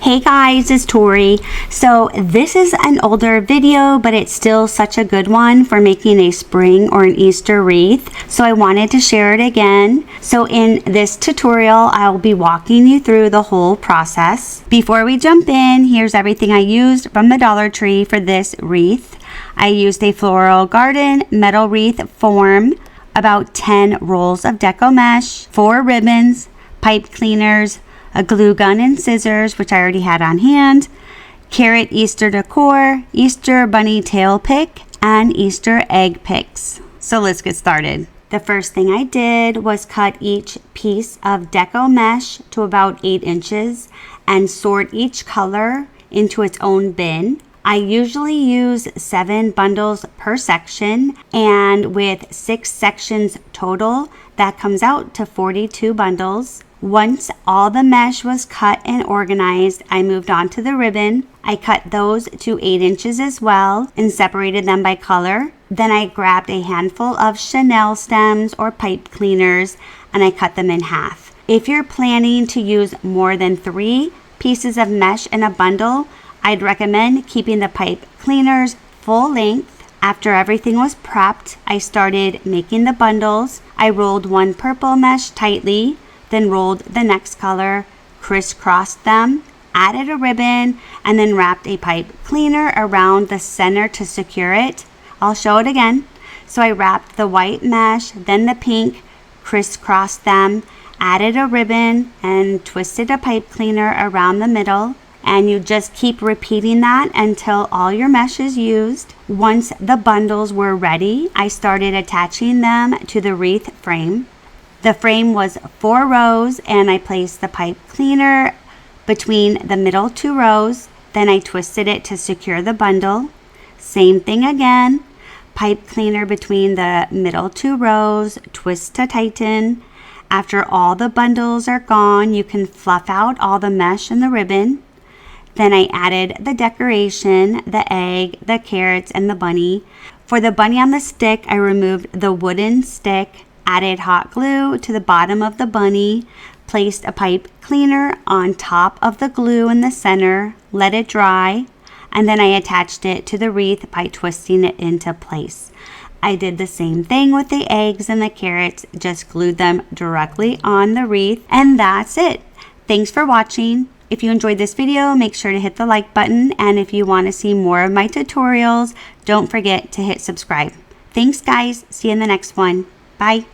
Hey guys, it's Tori. So this is an older video, but it's still such a good one for making a spring or an Easter wreath. So I wanted to share it again. So in this tutorial, I'll be walking you through the whole process. Before we jump in, here's everything I used from the Dollar Tree for this wreath. I used a floral garden metal wreath form, about 10 rolls of Deco mesh, 4 ribbons, pipe cleaners, a glue gun and scissors, which I already had on hand, carrot Easter decor, Easter bunny tail pick, and Easter egg picks. So let's get started. The first thing I did was cut each piece of Deco mesh to about 8 inches and sort each color into its own bin. I usually use 7 bundles per section, and with 6 sections total, that comes out to 42 bundles. Once all the mesh was cut and organized, I moved on to the ribbon. I cut those to 8 inches as well and separated them by color. Then I grabbed a handful of Chanel stems or pipe cleaners and I cut them in half. If you're planning to use more than 3 pieces of mesh in a bundle, I'd recommend keeping the pipe cleaners full length. After everything was prepped, I started making the bundles. I rolled one purple mesh tightly, then rolled the next color, crisscrossed them, added a ribbon, and then wrapped a pipe cleaner around the center to secure it. I'll show it again. So I wrapped the white mesh, then the pink, crisscrossed them, added a ribbon, and twisted a pipe cleaner around the middle. And you just keep repeating that until all your mesh is used. Once the bundles were ready, I started attaching them to the wreath frame. The frame was 4 rows and I placed the pipe cleaner between the middle 2 rows. Then I twisted it to secure the bundle. Same thing again. Pipe cleaner between the middle 2 rows, twist to tighten. After all the bundles are gone, you can fluff out all the mesh and the ribbon. Then I added the decoration, the egg, the carrots, and the bunny. For the bunny on the stick, I removed the wooden stick, added hot glue to the bottom of the bunny, placed a pipe cleaner on top of the glue in the center, let it dry, and then I attached it to the wreath by twisting it into place. I did the same thing with the eggs and the carrots, just glued them directly on the wreath, and that's it. Thanks for watching. If you enjoyed this video, make sure to hit the like button, and if you want to see more of my tutorials, don't forget to hit subscribe. Thanks guys, see you in the next one. Bye.